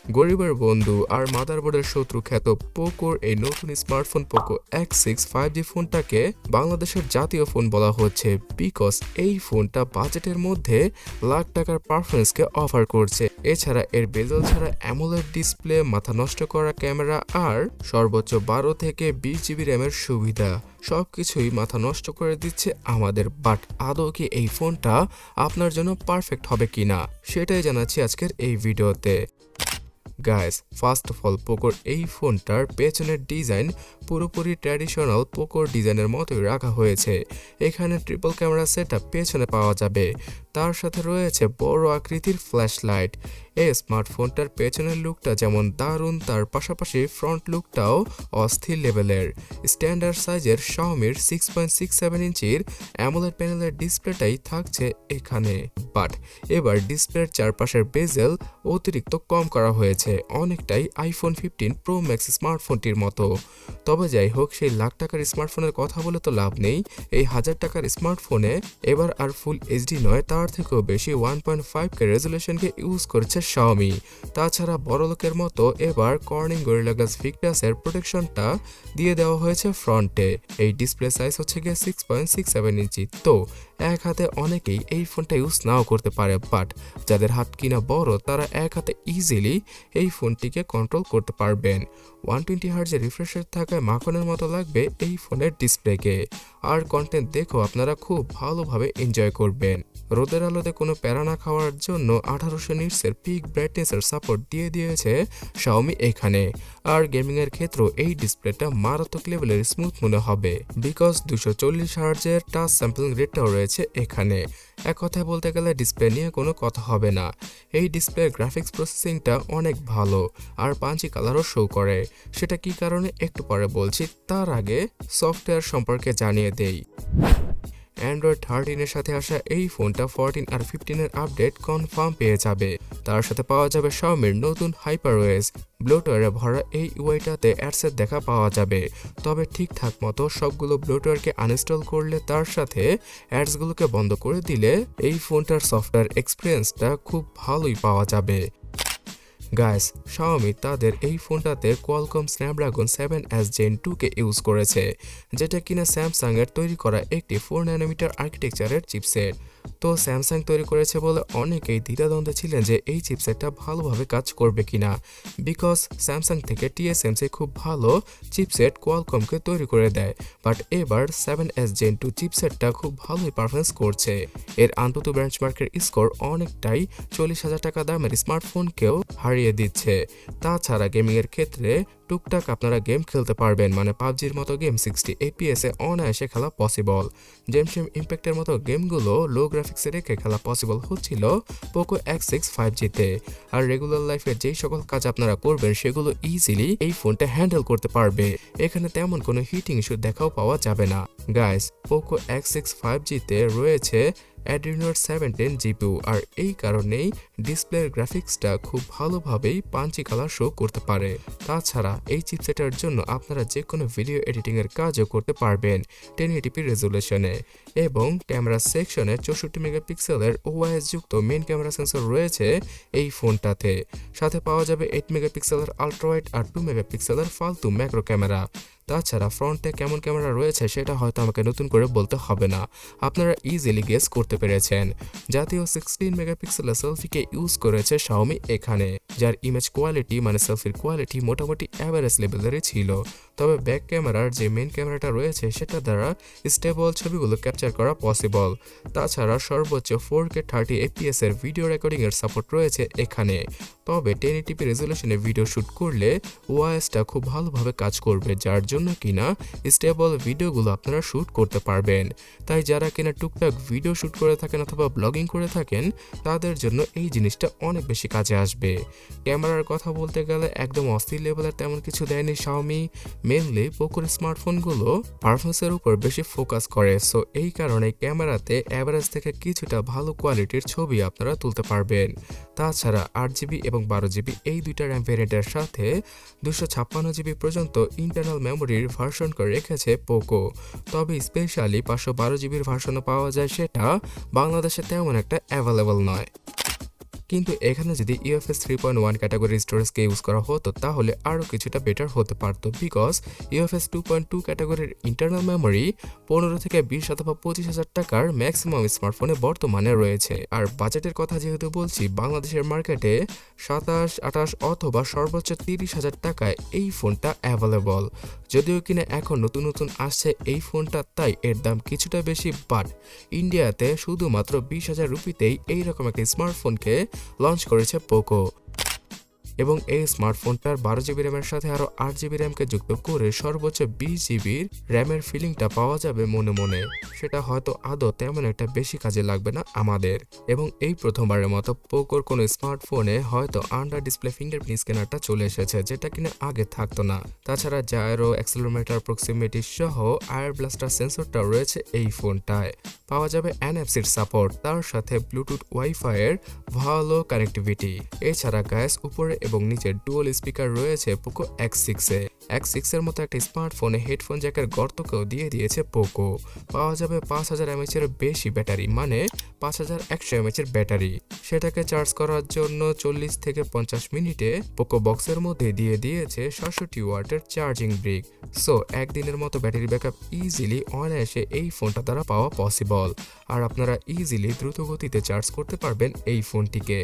গরিবের বন্ধু আর মাদারবোর্ডের শত্রু খ্যাত পোকোর এই নতুন স্মার্টফোন পোকো X6 5G ফোনটাকে বাংলাদেশের জাতীয় ফোন বলা হচ্ছে বিকজ এই ফোনটা বাজেটের মধ্যে লাখ টাকার পারফরমেন্সকে অফার করছে। এছাড়া এর বেজেল ছাড়া অ্যামোলেড ডিসপ্লে, মাথা নষ্ট করা ক্যামেরা আর সর্বোচ্চ 12 থেকে 20 জিবি র্যামের সুবিধা সবকিছুই মাথা নষ্ট করে দিচ্ছে আমাদের। বাট আদৌ কি এই ফোনটা আপনার জন্য পারফেক্ট হবে কিনা সেটাই জানাচ্ছি আজকের এই ভিডিওতে। গাইস, ফার্স্ট অফ অল পোকোর এই ফোনটার পেছনের ডিজাইন পুরোপুরি ট্র্যাডিশনাল পোকোর ডিজাইনের মতোই রাখা হয়েছে। এখানে ট্রিপল ক্যামেরা সেটআপ পেছনে পাওয়া যাবে, তার সাথে রয়েছে বড় আকৃতির ফ্ল্যাশ লাইট। এই স্মার্টফোনটার পেছনের লুকটা যেমন দারুণ, তার পাশাপাশি ফ্রন্ট লুকটাও অস্থির লেভেলের। স্ট্যান্ডার্ড সাইজের Xiaomiর 6.67 ইঞ্চির অ্যামোলেড প্যানেলের ডিসপ্লেটাই থাকছে এখানে। বাট এবার ডিসপ্লের চারপাশের বেজেল অতিরিক্ত কম করা হয়েছে, অনেকটাই আইফোন 15 প্রো ম্যাক্স স্মার্টফোনটির মতো। তবে যাই হোক, সেই লাখ টাকার স্মার্টফোনের কথা বলে তো লাভ নেই। এই 1000 টাকার স্মার্টফোনে এবার আর ফুল এইচডি নয়, তার থেকেও বেশি 1.5K রেজুলেশনকে ইউজ করছে Xiaomi। তাছাড়া বড়লোকের মতো এবার কর্নিং গরিলা গ্লাস ভিক্টাসের প্রোটেকশনটা দিয়ে দেওয়া হয়েছে ফ্রন্টে। এই ডিসপ্লে সাইজ হচ্ছে গিয়ে 6.67 ইঞ্চি। তো এক হাতে অনেকেই এই ফোনটা ইউজ নাও করতে পারে, বাট যাদের হাত কিনা বড় তারা এক হাতে ইজিলি এই ফোনটিকে কন্ট্রোল করতে পারবেন। 120 হার্জের রিফ্রেশের থাকায় মাখনের মতো লাগবে এই ফোনের ডিসপ্লেকে। আর কন্টেন্ট দেখো আপনারা খুব ভালোভাবে এনজয় করবেন। রোদের আলোতে কোনো প্যারা না খাওয়ার জন্য 1800 নিটসের পিক ব্রাইটনেসের সাপোর্ট দিয়ে দিয়েছে Xiaomi এখানে। আর গেমিংয়ের ক্ষেত্রেও এই ডিসপ্লেটা মারাত্মক লেভেলের স্মুথ মনে হবে বিকজ 240 হার্জের টাচ স্যাম্পলিং রেটটাও রয়েছে এখানে। এক কথায় বলতে গেলে ডিসপ্লে নিয়ে কোনো কথা হবে না। এই ডিসপ্লের গ্রাফিক্স প্রসেসিংটা অনেক ভালো আর পাঞ্চি কালারও শো করে। সেটা কি কারণে একটু পরে বলছি, তার আগে সফটওয়্যার সম্পর্কে জানিয়ে দেই। অ্যান্ড্রয়েড 13 এর সাথে আসা এই ফোনটা 14 আর 15 এর আপডেট কনফার্ম পেয়ে যাবে। তার সাথে পাওয়া যাবে Xiaomiর নতুন হাইপারওয়েস ব্লোটওয়্যারে ভরা এই ইউআইটাতে অ্যাডসের দেখা পাওয়া যাবে। তবে ঠিকঠাক মতো সবগুলো ব্লোটওয়্যারকে আনইনস্টল করলে, তার সাথে অ্যাডসগুলোকে বন্ধ করে দিলে এই ফোনটার সফটওয়্যার এক্সপিরিয়েন্সটা খুব ভালোই পাওয়া যাবে। গাইস, Xiaomi তাদের এই ফোনটাতে কোয়ালকম স্ন্যাপড্রাগন 7S Gen 2 কে ইউজ করেছে, যেটা কিনা স্যামসাং এর তৈরি করা একটি 4 ন্যানোমিটার আর্কিটেকচারের চিপসেট। তো স্যামসাং তৈরি করেছে বলে অনেকেই দ্বিধাদ্বন্দ্বে ছিলেন যে এই চিপসেটটা ভালোভাবে কাজ করবে কিনা, বিকজ স্যামসাং থেকে TSMC খুব ভালো চিপসেট কোয়ালকমকে তৈরি করে দেয়। বাট এবার 7S Gen 2 চিপসেটটা খুব ভালোই পারফরমেন্স করছে। এর আন্তত বেঞ্চমার্কের স্কোর অনেকটাই 40,000 টাকা দামের স্মার্টফোনকেও হারিয়ে দিচ্ছে। তাছাড়া গেমিংয়ের ক্ষেত্রে টুকটাক আপনারা গেম খেলতে পারবেন, মানে পাবজির মতো গেম 60 FPS এ অনায়াসে খেলা পসিবল। জেমশিম ইম্প্যাক্টের মতো গেমগুলো লো গ্রাফিক্সে রেখে খেলা পসিবল হচ্ছিল পোকো X6 5G তে। আর রেগুলার লাইফে যেই সকল কাজ আপনারা করবেন সেগুলো ইজিলি এই ফোনটা হ্যান্ডেল করতে পারবে। এখানে তেমন কোনো হিটিং ইস্যু দেখাও পাওয়া যাবে না। গাইস, পোকো X6 5G তে রয়েছে Adreno 17 GPU, আর এই কারণেই ডিসপ্লের গ্রাফিক্সটা খুব ভালোভাবেই পাঞ্চি কালার শো করতে পারে। তাছাড়া এই চিপসেটের জন্য আপনারা যে কোনো ভিডিও এডিটিং এর কাজও করতে পারবেন 1080p রেজুলেশনে। এবং ক্যামেরা সেকশনে 64 মেগাপিক্সেলের OIS যুক্ত মেইন ক্যামেরা সেন্সর রয়েছে এই ফোনটাতে। সাথে পাওয়া যাবে 8 মেগাপিক্সেলের আলট্রা ওয়াইড আর 2 মেগাপিক্সেলের ফালতু ম্যাক্রো ক্যামেরা। তাছাড়া ফ্রন্টে কেমন ক্যামেরা রয়েছে সেটা হয়তো আমাকে নতুন করে বলতে হবে না, আপনারা ইজিলি গেস করতে পেরেছেন। জাতীয় 16 মেগাপিক্সেলের সেলফিকে ইউজ করেছে Xiaomi এখানে, যার ইমেজ কোয়ালিটি মানে সেলফির কোয়ালিটি মোটামুটি অ্যাভারেজ লেভেলেরই ছিল। তবে ব্যাক ক্যামেরার যে মেইন ক্যামেরাটা রয়েছে সেটা দ্বারা স্টেবল ছবিগুলো ক্যাপচার করা পসিবল। তাছাড়া সর্বোচ্চ 4K 30 FPS এর ভিডিও রেকর্ডিং এর সাপোর্ট রয়েছে এখানে। তবে 1080p রেজুলেশনে ভিডিও শুট করলে ওআইএসটা খুব ভালোভাবে কাজ করবে, যার জন্য কিনা স্টেবল ভিডিওগুলো আপনারা শুট করতে পারবেন। তাই যারা কিনা টুকটাক ভিডিও শুট করে থাকেন অথবা ব্লগিং করে থাকেন তাদের জন্য এই জিনিসটা অনেক বেশি কাজে আসবে। ক্যামেরার কথা বলতে গেলে একদম অস্থির লেভেলের তেমন কিছু দেয়নি Xiaomi। মেনলি পোকোর স্মার্টফোনগুলো পারফরমেন্সের উপর বেশি ফোকাস করে, সো এই কারণে ক্যামেরাতে অ্যাভারেজ থেকে কিছুটা ভালো কোয়ালিটির ছবি আপনারা তুলতে পারবেন। তাছাড়া 8GB এবং 12GB এই দুইটা র্যাম ভ্যারিয়েন্টের সাথে 256GB পর্যন্ত ইন্টারনাল মেমোরির ভার্সন করে রেখেছে পোকো। তবে স্পেশালি 512GBর ভার্সনও পাওয়া যায়, সেটা বাংলাদেশে তেমন একটা অ্যাভেলেবল নয়। কিন্তু এখানে যদি UFS 3.1 ক্যাটাগরির স্টোরেজকে ইউজ করা হতো তাহলে আরও কিছুটা বেটার হতে পারতো, বিকজ UFS 2.2 ক্যাটাগরির ইন্টারনাল মেমোরি 15 থেকে 20 অথবা 25,000 টাকার ম্যাক্সিমাম স্মার্টফোনে বর্তমানে রয়েছে। আর বাজেটের কথা যেহেতু বলছি, বাংলাদেশের মার্কেটে 27, 28 অথবা সর্বোচ্চ 30,000 টাকায় এই ফোনটা অ্যাভেলেবল। যদিও কিনা এখন নতুন নতুন আসছে এই ফোনটা, তাই এর দাম কিছুটা বেশি, বাট ইন্ডিয়াতে শুধুমাত্র 20,000 রুপিতেই এইরকম একটা স্মার্টফোনকে লঞ্চ করেছে পোকো। এবং এই স্মার্টফোনটার 12GB র্যামের সাথে আরও 8GB র্যামকে যুক্ত করে সর্বোচ্চ 20GB র্যামের ফিলিংটা পাওয়া যাবে মনে মনে। সেটা হয়তো আদৌ তেমন একটা বেশি কাজে লাগবে না আমাদের। এবং এই প্রথমবারের মতো পোকোর কোনো স্মার্টফোনে হয়তো আন্ডার ডিসপ্লে ফিঙ্গারপ্রিন্ট স্ক্যানারটা চলে এসেছে, যেটা কিনা আগে থাকতো না। তাছাড়া জায়রো, অ্যাক্সেলেরোমিটার, প্রক্সিমিটি সহ আয়ার ব্লাস্টার সেন্সরটাও রয়েছে এই ফোনটায়। পাওয়া যাবে NFC-র সাপোর্ট, তার সাথে ব্লুটুথ ওয়াইফাই এর ভালো কানেক্টিভিটি। এছাড়া গাইস উপরে এবং নিচে ডুয়াল স্পিকার রয়েছে পোকো X6-এ। X6 এর মতো একটা স্মার্টফোনে হেডফোন জ্যাকের গর্তকেও দিয়ে দিয়েছে পোকো। পাওয়া যাবে 5000 mAh এর বেশি ব্যাটারি, মানে 5100 mAh এর ব্যাটারি। সেটাকে চার্জ করার জন্য 40 থেকে 50 মিনিটে পোকো বক্সের মধ্যে দিয়ে দিয়েছে 67 ওয়াটের চার্জিং ব্রিক। সো একদিনের মতো ব্যাটারি ব্যাকআপ ইজিলি অনায়াসে এই ফোনটা দ্বারা পাওয়া পসিবল। আর আপনারা ইজিলি দ্রুত গতিতে চার্জ করতে পারবেন এই ফোনটিকে।